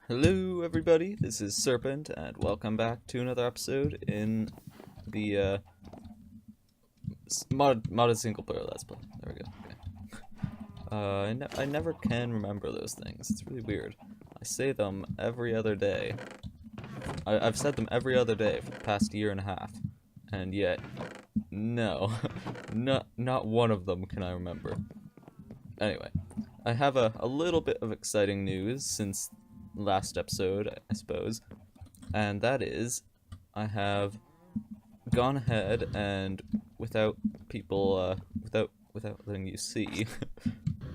Hello everybody, this is Serpent, and welcome back to another episode in the modded single player Let's Play. There we go. Okay. I never can remember those things. It's really weird. I say them every other day. I've said them every other day for the past year and a half, and yet, no, not one of them can I remember. Anyway, I have a little bit of exciting news since last episode, I suppose, and that is I have gone ahead and without letting you see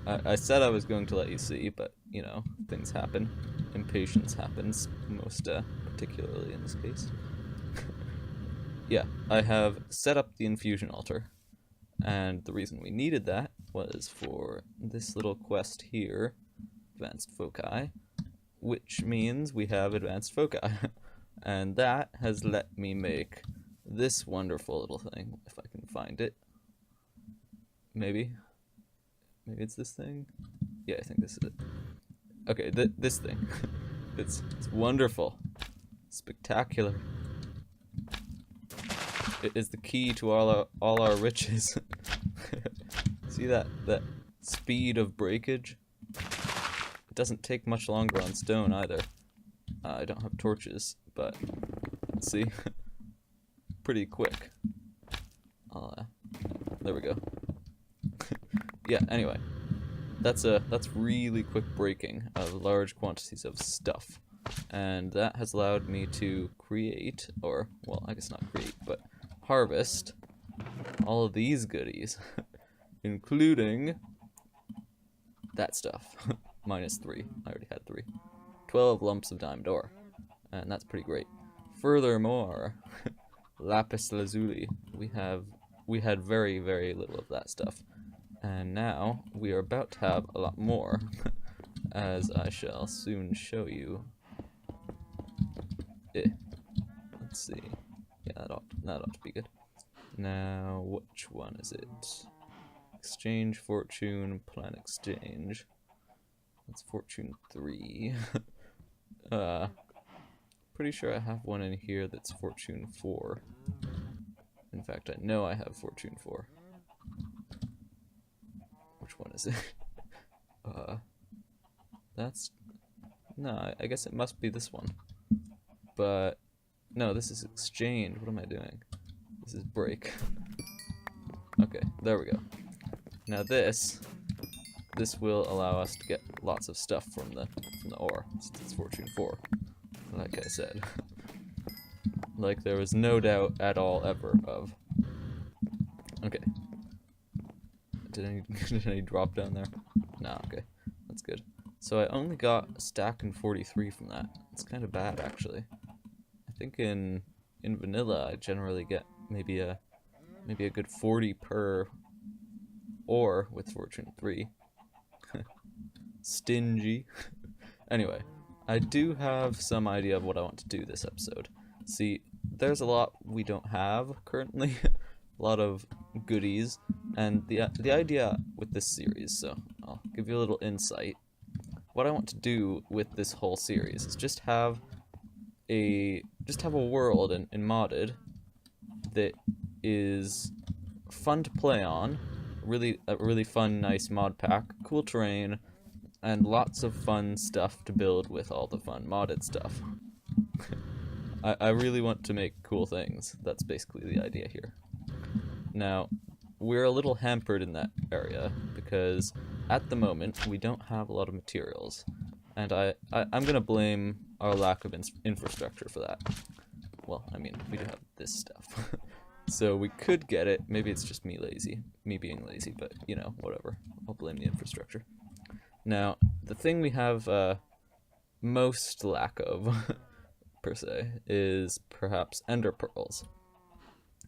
I said I was going to let you see, but you know, things happen, impatience happens, most particularly in this case. Yeah, I have set up the infusion altar, and the reason we needed that was for this little quest here, advanced foci, which means we have advanced foci. And that has let me make this wonderful little thing, if I can find it. Maybe it's this thing? Yeah, I think this is it. Okay, this thing. It's wonderful. Spectacular. It is the key to all our riches. See that speed of breakage? It doesn't take much longer on stone either. I don't have torches, but let's see. Pretty quick. There we go. Yeah, anyway. That's really quick breaking of large quantities of stuff. And that has allowed me to create, or, well, I guess not create, but harvest all of these goodies, including that stuff. Minus 3. I already had 3. 12 lumps of diamond ore, and that's pretty great. Furthermore, lapis lazuli. We had very, very little of that stuff, and now we are about to have a lot more, as I shall soon show you. Let's see. Yeah, that ought to be good. Now, which one is it? Exchange fortune, plan exchange. It's fortune 3. Pretty sure I have one in here that's fortune 4. In fact, I know I have fortune 4. Which one is it? No, I guess it must be this one. But, no, this is exchange. What am I doing? This is break. Okay, there we go. Now this will allow us to get lots of stuff from the ore, since it's fortune 4, like I said. Like there was no doubt at all ever of. Okay. Did any drop down there? No, okay. That's good. So I only got a stack and 43 from that. It's kind of bad, actually. I think in vanilla I generally get maybe a good 40 per ore with fortune 3. Stingy. Anyway, I do have some idea of what I want to do this episode. See, there's a lot we don't have currently, a lot of goodies, and the idea with this series, so I'll give you a little insight. What I want to do with this whole series is just have a world in modded that is fun to play on, a really fun, nice mod pack, cool terrain, and lots of fun stuff to build with all the fun modded stuff. I really want to make cool things. That's basically the idea here. Now, we're a little hampered in that area because at the moment we don't have a lot of materials, and I'm gonna blame our lack of infrastructure for that. Well, I mean, we do have this stuff. So we could get it. Maybe it's just me being lazy, but you know, whatever. I'll blame the infrastructure. Now, the thing we have most lack of, per se, is perhaps ender pearls.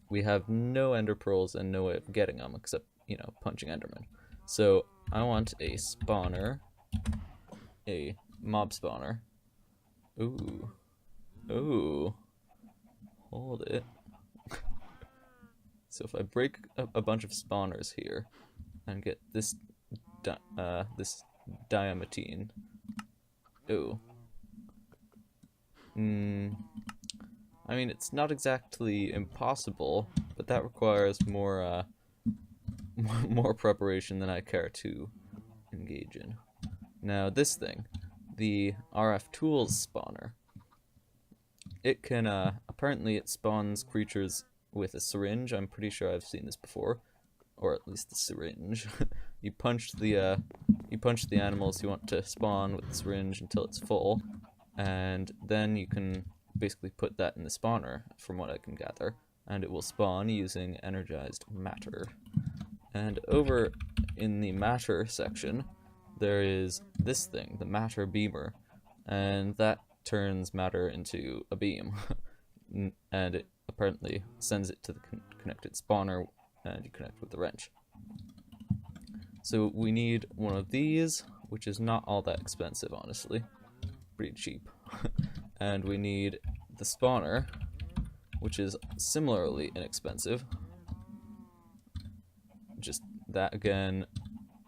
We have no ender pearls and no way of getting them except, you know, punching endermen. So I want a spawner, a mob spawner. Ooh. Hold it. So if I break a bunch of spawners here and get this diamantine. Ooh. I mean, it's not exactly impossible, but that requires more, more preparation than I care to engage in. Now, this thing, the RF Tools spawner, it can, apparently it spawns creatures with a syringe. I'm pretty sure I've seen this before, or at least the syringe. You punch the animals you want to spawn with the syringe until it's full, and then you can basically put that in the spawner, from what I can gather, and it will spawn using energized matter. And over in the matter section, there is this thing, the matter beamer, and that turns matter into a beam, and it apparently sends it to the connected spawner, and you connect with the wrench. So we need one of these, which is not all that expensive, honestly. Pretty cheap. And we need the spawner, which is similarly inexpensive. Just that again,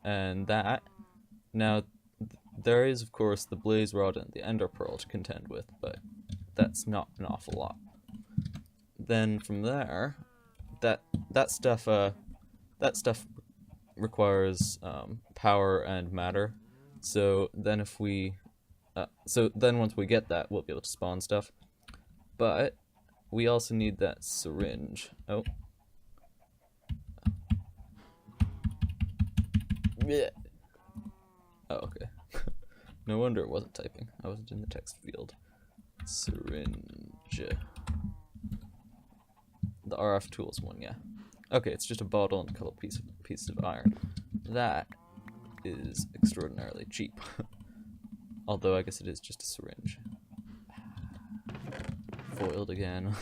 and that. Now, there is, of course, the blaze rod and the ender pearl to contend with, but that's not an awful lot. Then from there, that stuff requires power and matter. So then once we get that, we'll be able to spawn stuff. But we also need that syringe. Oh. Yeah. Oh, okay. No wonder it wasn't typing. I wasn't in the text field. Syringe. The RF Tools one, yeah. Okay, it's just a bottle and a couple pieces of iron. That is extraordinarily cheap. Although I guess it is just a syringe. Foiled again.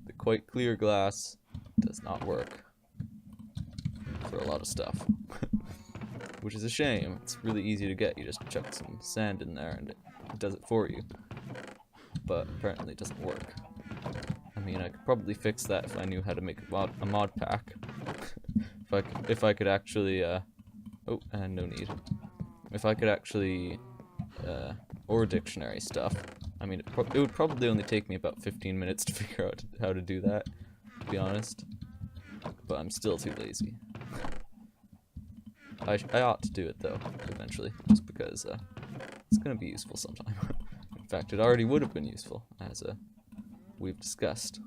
The quite clear glass does not work for a lot of stuff. Which is a shame. It's really easy to get. You just chuck some sand in there and it does it for you. But apparently it doesn't work. I mean, I could probably fix that if I knew how to make a mod pack. if I could actually, oh, and no need. If I could actually, or dictionary stuff. I mean, it would probably only take me about 15 minutes to figure out how to do that, to be honest. But I'm still too lazy. I ought to do it, though, eventually, just because, it's gonna be useful sometime. In fact, it already would have been useful, as, we've discussed.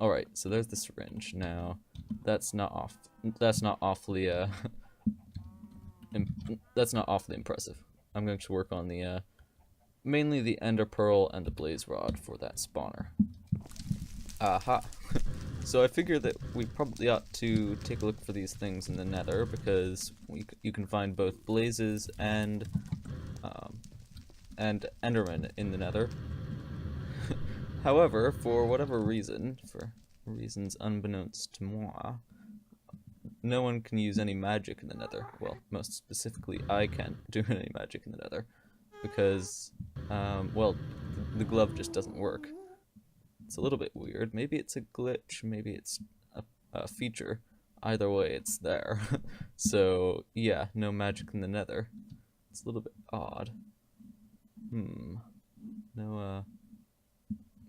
Alright, so there's the syringe. Now, that's not awfully impressive. I'm going to work on the, mainly the ender pearl and the blaze rod for that spawner. Aha! So I figure that we probably ought to take a look for these things in the nether, because you can find both blazes and endermen in the nether. However, for whatever reason, for reasons unbeknownst to moi, no one can use any magic in the nether. Well, most specifically, I can't do any magic in the nether, because, well, the glove just doesn't work. It's a little bit weird. Maybe it's a glitch, maybe it's a feature. Either way, it's there. So, yeah, no magic in the nether. It's a little bit odd.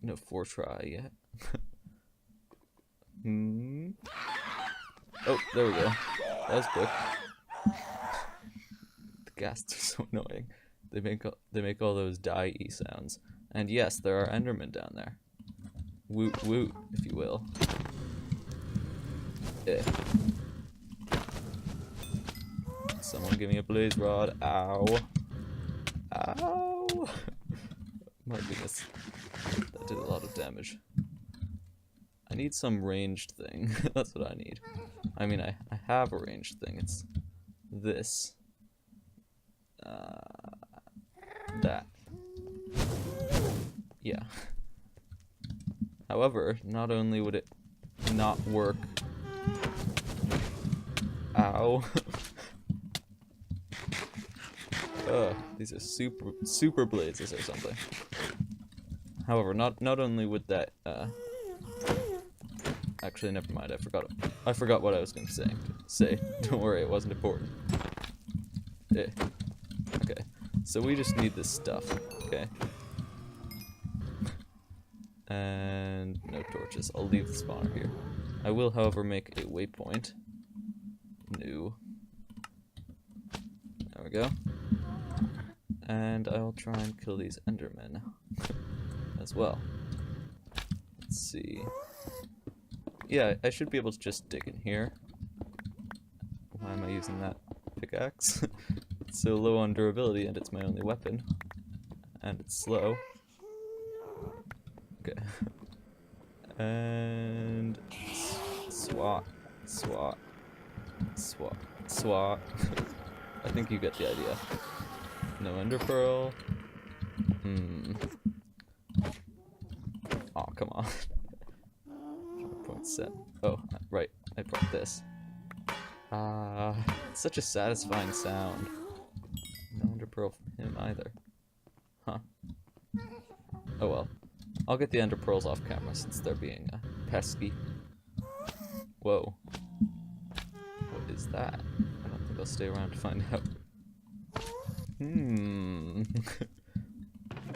No 4-try yet. Oh, there we go. That was quick. The ghasts are so annoying. They make all those die-y sounds. And yes, there are endermen down there. Woot woot, if you will. Yeah. Someone give me a blaze rod. Ow. Ow. My goodness. That did a lot of damage. I need some ranged thing. That's what I need. I mean, I have a ranged thing. It's this. That. Yeah. However, not only would it not work... Ow. These are super blazes or something. However, not only would that, actually, never mind, I forgot what I was going to say. Don't worry, it wasn't important. Okay. So we just need this stuff, okay? And no torches. I'll leave the spawner here. I will, however, make a waypoint. New. There we go. And I'll try and kill these endermen as well. Let's see. Yeah, I should be able to just dig in here. Why am I using that pickaxe? It's so low on durability and it's my only weapon. And it's slow. Okay. And swat, swat, swat, swat. I think you get the idea. No ender pearl. Oh, come on. Point set. Oh, right. I brought this. It's such a satisfying sound. No ender pearl from him either. Huh. Oh well. I'll get the ender pearls off camera since they're being pesky. Whoa. What is that? I don't think I'll stay around to find out.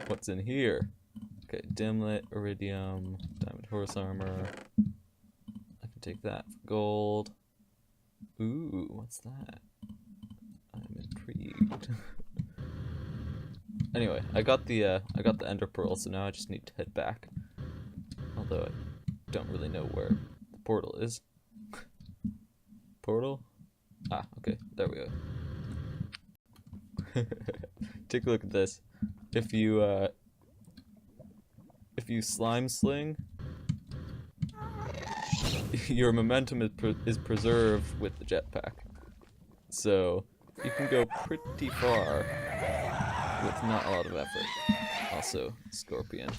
What's in here? Okay, dimlet, iridium, diamond horse armor. I can take that for gold. Ooh, what's that? I'm intrigued. Anyway, I got the ender pearl, so now I just need to head back. Although I don't really know where the portal is. Portal? Ah, okay, there we go. Take a look at this. If you slime sling, your momentum is preserved with the jetpack. So you can go pretty far with not a lot of effort. Also, scorpion.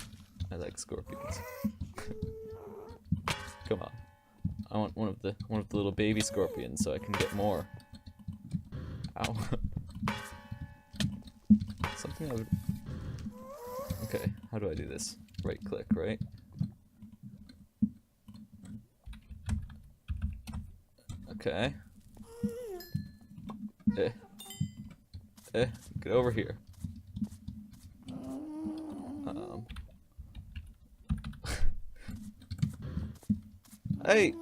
I like scorpions. Come on. I want one of the little baby scorpions so I can get more. Ow. Something I would... Okay, how do I do this? Right click, right? Okay. Get over here. Hey!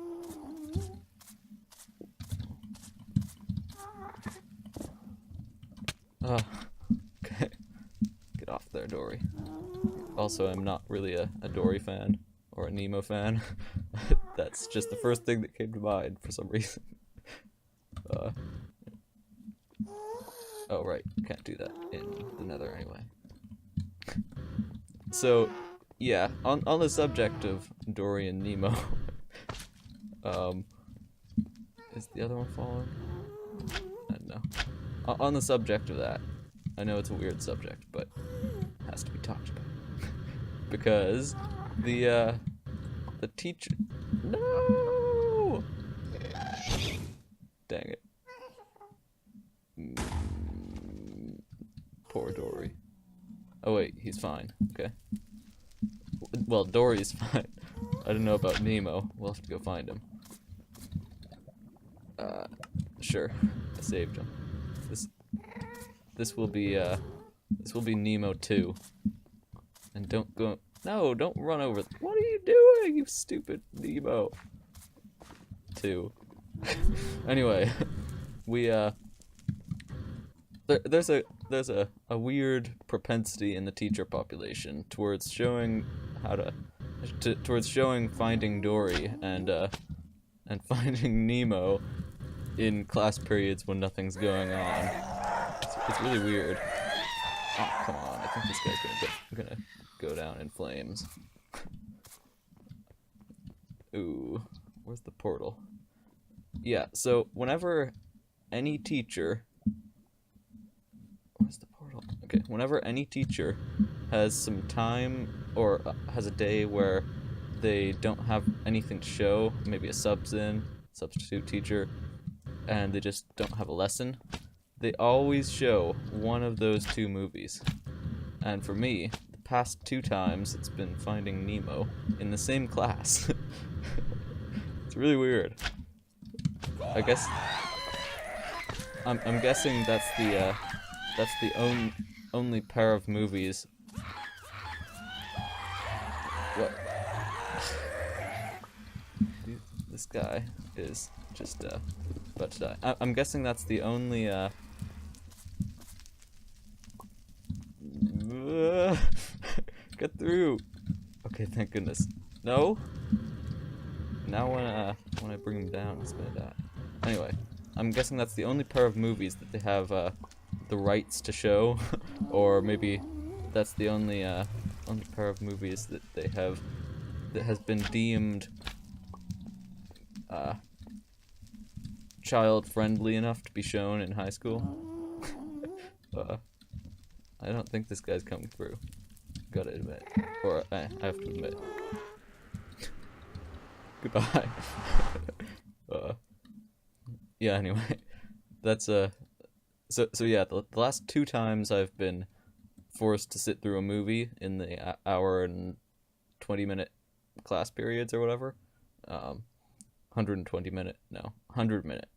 Okay. Get off there, Dory. Also, I'm not really a Dory fan, or a Nemo fan. That's just the first thing that came to mind for some reason. Oh, right. Can't do that in the Nether anyway. So, yeah, on the subject of Dory and Nemo, is the other one following? I don't know. On the subject of that, I know it's a weird subject, but it has to be talked about. Because the teacher... No! Dang it. Poor Dory. Oh wait, he's fine. Okay. Well, Dory's fine. I don't know about Nemo. We'll have to go find him. Sure. I saved him. This will be Nemo 2. And don't go... No, don't run over... What are you doing, you stupid Nemo? 2. Anyway, we, there's a weird propensity in the teacher population towards showing how towards showing Finding Dory and Finding Nemo in class periods when nothing's going on. It's really weird. Oh, come on. I think this guy's gonna go down in flames. Ooh, where's the portal? Yeah, so whenever any teacher... Where's the portal? Okay, whenever any teacher has some time or has a day where they don't have anything to show, maybe a substitute teacher, and they just don't have a lesson, they always show one of those two movies. And for me, the past 2 times it's been Finding Nemo in the same class. It's really weird. I guess I'm guessing that's the only pair of movies What? This guy is just about to die. I'm guessing that's the only get through. Okay, thank goodness. No. Now when I bring him down, he's gonna die. Anyway, I'm guessing that's the only pair of movies that they have the rights to show, or maybe that's the only pair of movies that they have that has been deemed child-friendly enough to be shown in high school. I don't think this guy's coming through. Gotta admit, or I have to admit. Goodbye. Yeah. Anyway, that's so yeah. The last 2 times I've been forced to sit through a movie in the hour and 20-minute class periods or whatever. 120 minute, no, 100 minute.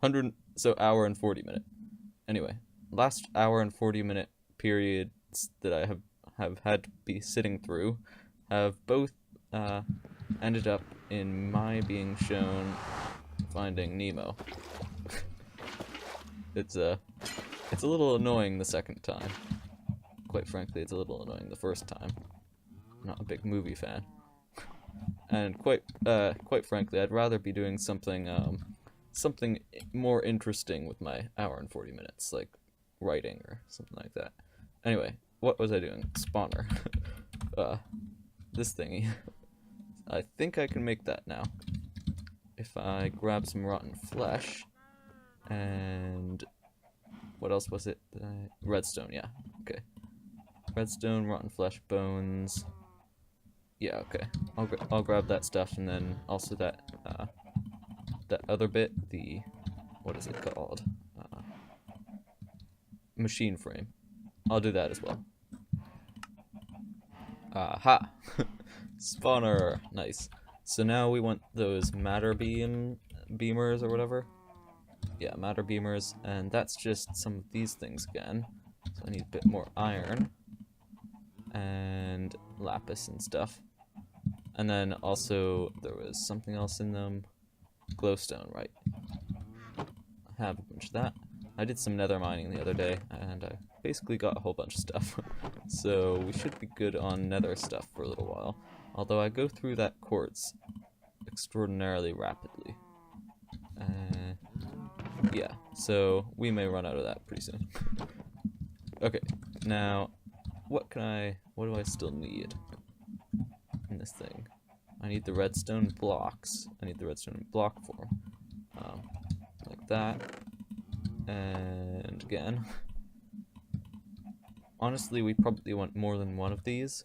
100, so hour and 40 minute. Anyway, last hour and 40 minute periods that I have had to be sitting through have both ended up in my being shown Finding Nemo. It's a little annoying the second time. Quite frankly, it's a little annoying the first time. I'm not a big movie fan. And quite frankly, I'd rather be doing something more interesting with my hour and 40 minutes, like writing or something like that. Anyway, what was I doing? Spawner. This thingy. I think I can make that now. If I grab some rotten flesh, and what else was it? Redstone, yeah. Okay. Redstone, rotten flesh, bones. Yeah, okay. I'll grab that stuff, and then also that other bit, the, what is it called? Machine frame. I'll do that as well. Aha! Spawner! Nice. So now we want those matter beamers or whatever. Yeah, matter beamers, and that's just some of these things again. So I need a bit more iron and lapis and stuff. And then also there was something else in them. Glowstone, right? I have a bunch of that. I did some nether mining the other day, and I basically got a whole bunch of stuff. So we should be good on nether stuff for a little while. Although I go through that quartz extraordinarily rapidly. Yeah, so we may run out of that pretty soon. Okay, now what do I still need in this thing? I need the redstone blocks. I need the redstone in block form. Like that. And again. Honestly, we probably want more than one of these,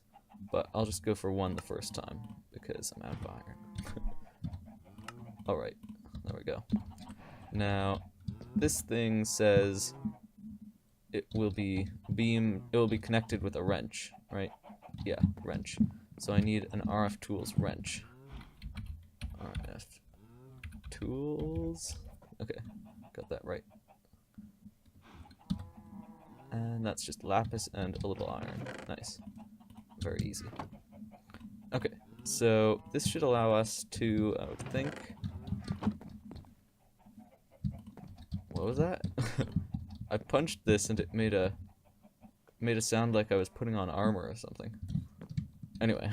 but I'll just go for one the first time, because I'm out of iron. Alright, there we go. Now, this thing says it will be connected with a wrench, right? Yeah, wrench. So I need an RF tools wrench. RF tools? Okay, got that right. And that's just lapis and a little iron. Nice. Very easy. Okay, so this should allow us to, I would think... What was that? I punched this and it made a sound like I was putting on armor or something. Anyway,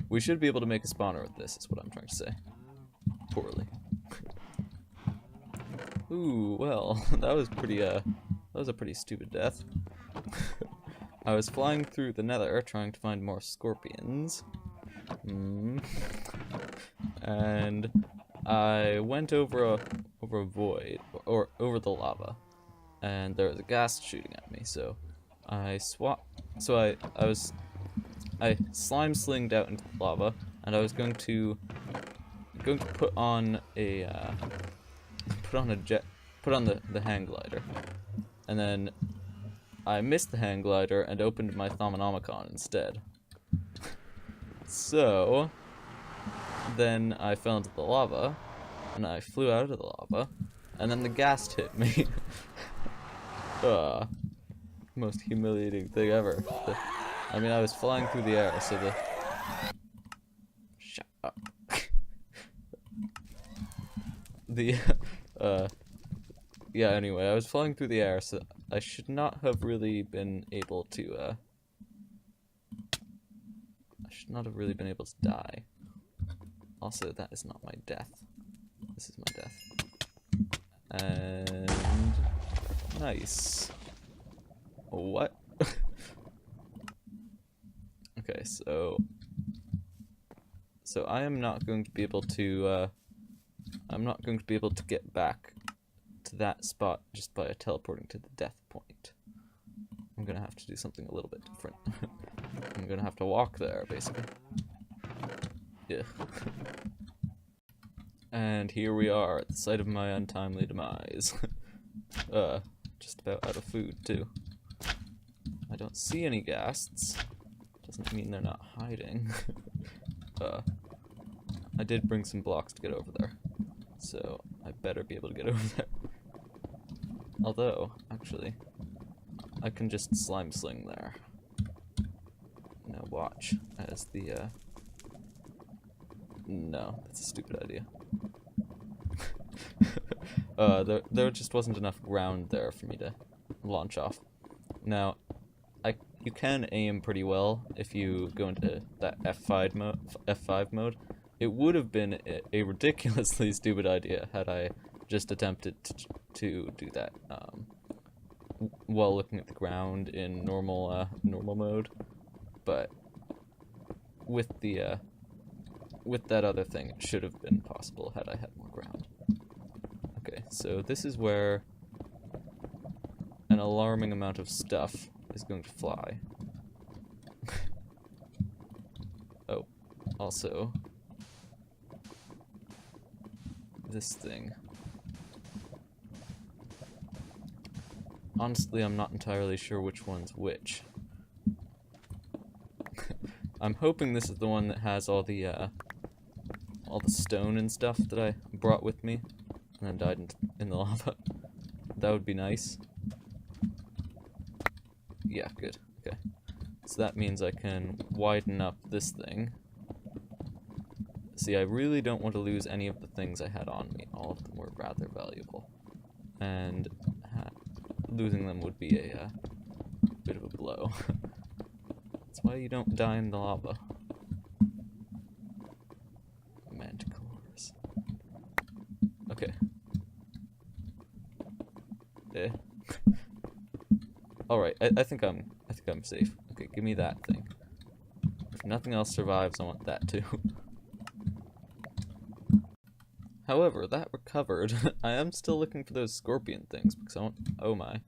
we should be able to make a spawner with this, is what I'm trying to say. Poorly. Ooh, well, that was a pretty stupid death. I was flying through the nether trying to find more scorpions. And I went over a void, or over the lava, and there was a ghast shooting at me, so I slime slinged out into the lava, and I was going to put on the hang glider, and then I missed the hang glider and opened my Thaumonomicon instead. So then I fell into the lava, and I flew out of the lava, and then the ghast hit me. Most humiliating thing ever. I mean, I was flying through the air, so the, yeah, anyway, I was flying through the air, so I should not have really been able to, I should not have really been able to die. Also, that is not my death. This is my death. And... nice. What? Okay, so I am not going to be able to, I'm not going to be able to get back to that spot just by teleporting to the death point. I'm gonna have to do something a little bit different. I'm gonna have to walk there, basically. Yeah. And here we are, at the site of my untimely demise. Just about out of food, too. I don't see any ghasts. Doesn't mean they're not hiding. I did bring some blocks to get over there, so I better be able to get over there. Although, actually, I can just slime sling there. Now watch as the, no, that's a stupid idea. There just wasn't enough ground there for me to launch off. Now, you can aim pretty well if you go into that F5 mode. It would have been a ridiculously stupid idea had I just attempted to do that while looking at the ground in normal mode, but with that other thing, it should have been possible had I had more ground. Okay, so this is where an alarming amount of stuff is going to fly. Oh, also, this thing. Honestly, I'm not entirely sure which one's which. I'm hoping this is the one that has all the stone and stuff that I brought with me and then died in the lava. That would be nice. Yeah, good. Okay. So that means I can widen up this thing. See, I really don't want to lose any of the things I had on me. All of them were rather valuable. And losing them would be a bit of a blow. That's why you don't die in the lava. Manticores. Okay. Eh. Alright, I think I'm safe. Okay, give me that thing. If nothing else survives, I want that too. However, that recovered. I am still looking for those scorpion things because I want. Oh my!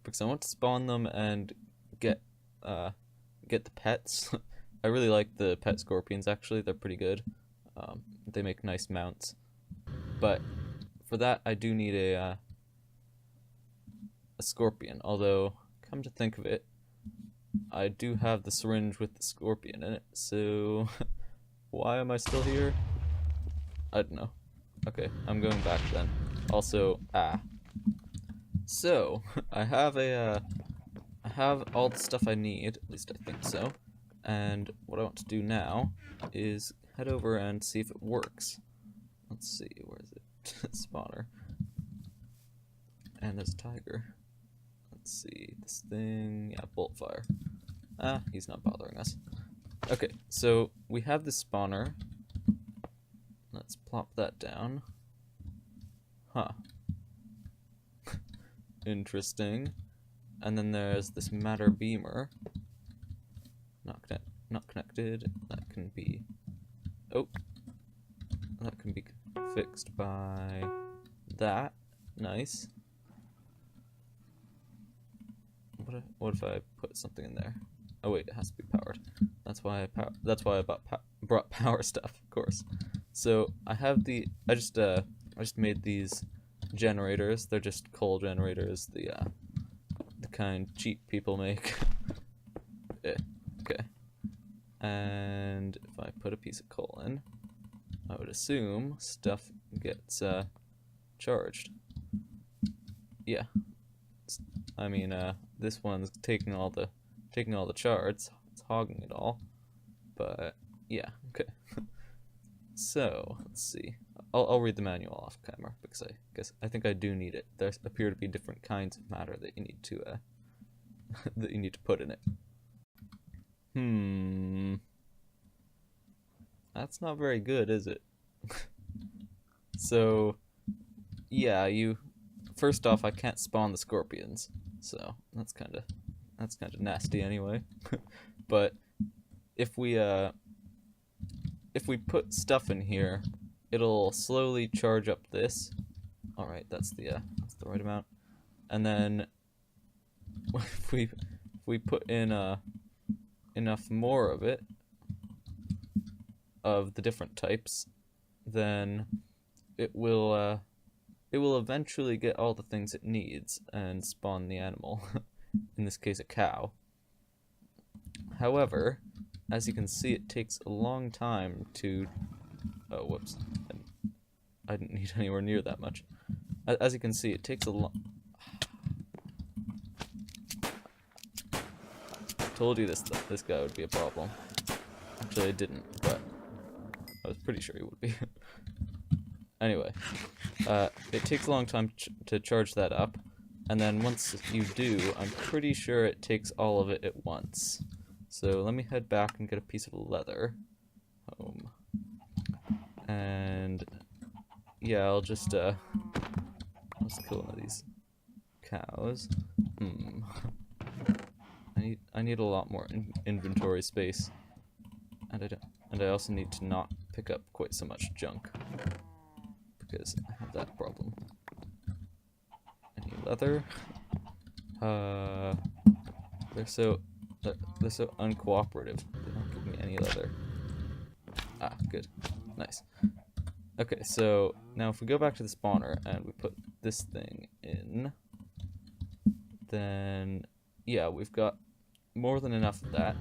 Because I want to spawn them and get the pets. I really like the pet scorpions. Actually, they're pretty good. They make nice mounts. But for that, I do need a scorpion. Although, come to think of it, I do have the syringe with the scorpion in it. So why am I still here? I don't know. Okay, I'm going back then. Also, so I have all the stuff I need, at least I think so. And what I want to do now is head over and see if it works. Let's see, where is it? Spawner. And there's a tiger. Let's see, this thing, yeah, bolt fire. He's not bothering us. Okay, so we have the spawner. Let's plop that down. Huh. Interesting. And then there's this matter beamer. Not connected. That can be... Oh. That can be fixed by that. Nice. What if I put something in there? Oh wait, it has to be powered. That's why I brought power stuff, of course. So I have I just made these generators. They're just coal generators, the kind cheap people make. Okay. And if I put a piece of coal in, I would assume stuff gets charged. Yeah. I mean, this one's taking all the shards. It's hogging it all. But yeah, okay. So let's see. I'll read the manual off camera because I think I do need it. There appear to be different kinds of matter that you need to that you need to put in it. That's not very good, is it? So yeah, first off, I can't spawn the scorpions, so that's kind of nasty anyway. But if we put stuff in here, it'll slowly charge up this. All right, that's the right amount. And then if we put in enough more of it, of the different types, then it will eventually get all the things it needs and spawn the animal. In this case, a cow. However, as you can see, it takes a long time to... Oh, whoops. I didn't need anywhere near that much. As you can see, it takes a long... Told you this guy would be a problem. Actually, I didn't, but I was pretty sure he would be. Anyway, it takes a long time to charge that up, and then once you do, I'm pretty sure it takes all of it at once. So let me head back and get a piece of leather. Home. And yeah, I'll just kill one of these cows. I need a lot more inventory space, and I also need to not pick up quite so much junk because I have that problem. Any leather? They're so uncooperative. They don't give me any leather. Ah, good, nice. Okay, so now if we go back to the spawner and we put this thing in, then yeah, we've got more than enough of that,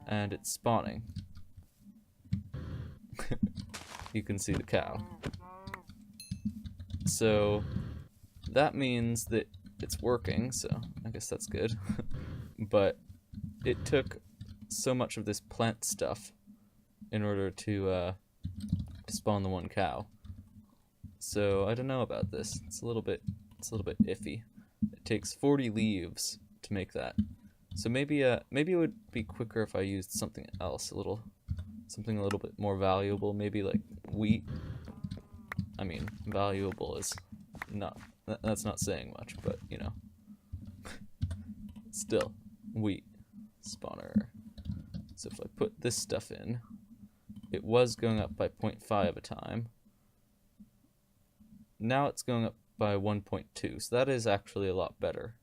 and it's spawning. You can see the cow. So that means that it's working, so I guess that's good. But it took so much of this plant stuff in order to spawn the one cow. So I don't know about this. It's a little bit iffy. It takes 40 leaves to make that. So maybe it would be quicker if I used something else, something a little bit more valuable, maybe like wheat. I mean, valuable is that's not saying much, but you know. Still, wheat spawner. So if I put this stuff in, it was going up by 0.5 a time. Now it's going up by 1.2, so that is actually a lot better.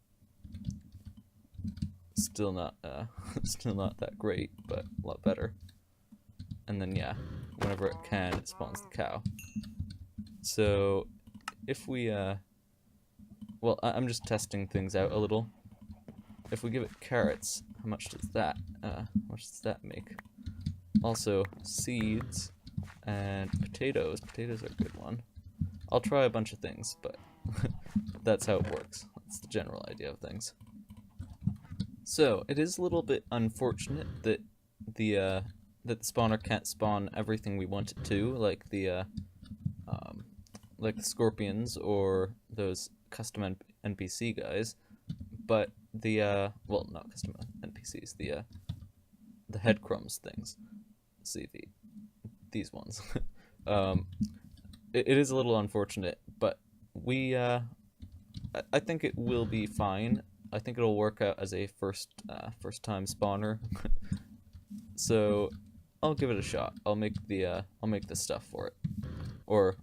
Still not that great, but a lot better. And then yeah, whenever it can, it spawns the cow. So if we well, I'm just testing things out a little. If we give it carrots, how much does that make? Also seeds and potatoes. Potatoes are a good one. I'll try a bunch of things, but that's how it works. That's the general idea of things. So it is a little bit unfortunate that the spawner can't spawn everything we want it to, like the scorpions or those custom NPC guys. But the well, not custom NPCs, the headcrumbs things. See these ones. It is a little unfortunate, but I think it will be fine. I think it'll work out as a first time spawner. So I'll give it a shot. I'll make the stuff for it, or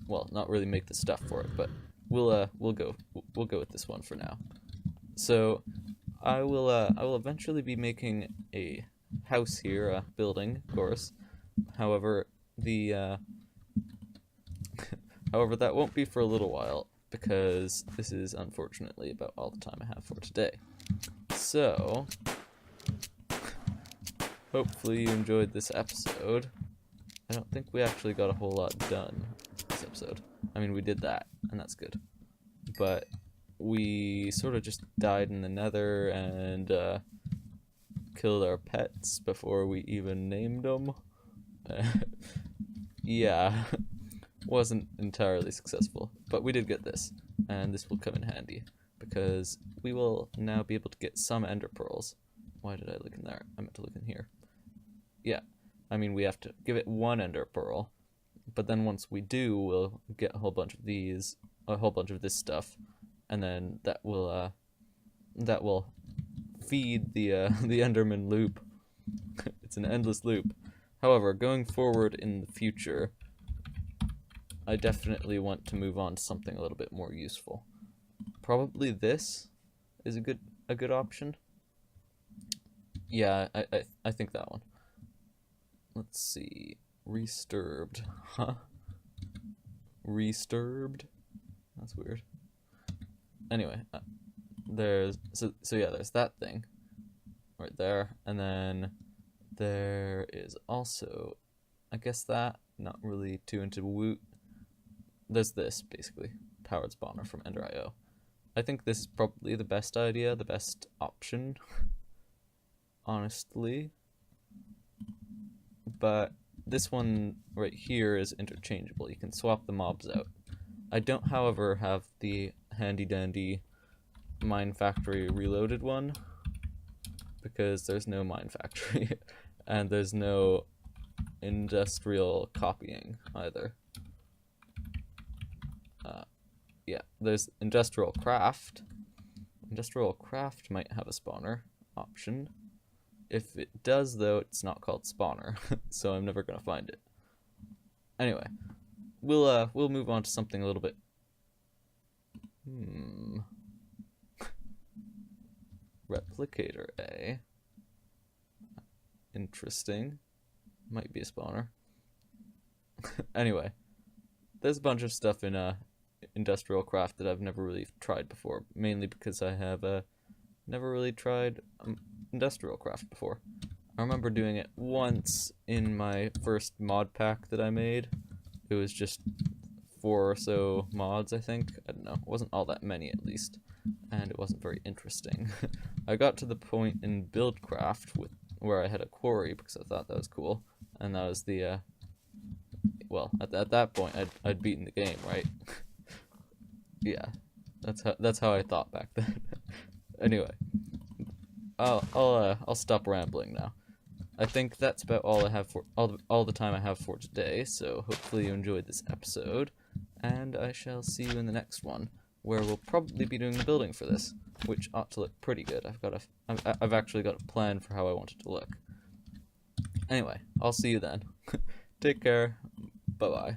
well, not really make the stuff for it, but we'll go with this one for now. So I will eventually be making a house here, a building, of course. However, however, that won't be for a little while, because this is unfortunately about all the time I have for today. So, hopefully you enjoyed this episode. I don't think we actually got a whole lot done this episode. I mean, we did that, and that's good. But we sort of just died in the nether and killed our pets before we even named them. yeah, wasn't entirely successful, but we did get this, and this will come in handy, because we will now be able to get some ender pearls. Why did I look in there? I meant to look in here. Yeah, I mean, we have to give it one ender pearl, but then once we do, we'll get a whole bunch of these, a whole bunch of this stuff, and then that will feed the the Enderman loop. It's an endless loop. However, going forward in the future, I definitely want to move on to something a little bit more useful. Probably this is a good option. Yeah, I think that one. Let's see. Resturbed. Huh? Resturbed? That's weird. Anyway, there's there's that thing right there, and then there is also, I guess that, not really too into woot. There's this, basically, powered spawner from Ender.io. I think this is probably the best idea, the best option, honestly. But this one right here is interchangeable. You can swap the mobs out. I don't, however, have the handy-dandy Mine Factory Reloaded one, because there's no Mine Factory, and there's no industrial copying either. Yeah, there's Industrial Craft. Industrial Craft might have a spawner option. If it does, though, it's not called spawner, so I'm never gonna find it. Anyway, we'll move on to something a little bit. Replicator A. Interesting. Might be a spawner. Anyway, there's a bunch of stuff in Industrial Craft that I've never really tried before, mainly because I have never really tried Industrial Craft before. I remember doing it once in my first mod pack that I made. It was just 4 or so mods, I think. I don't know. It wasn't all that many, at least. And it wasn't very interesting. I got to the point in Buildcraft where I had a quarry because I thought that was cool. And that was the, well, at that point, I'd beaten the game, right? Yeah, that's how I thought back then. Anyway, I'll stop rambling now. I think that's about all I have for all the time I have for today. So hopefully you enjoyed this episode, and I shall see you in the next one, where we'll probably be doing the building for this, which ought to look pretty good. I've actually got a plan for how I want it to look. Anyway, I'll see you then. Take care. Bye bye.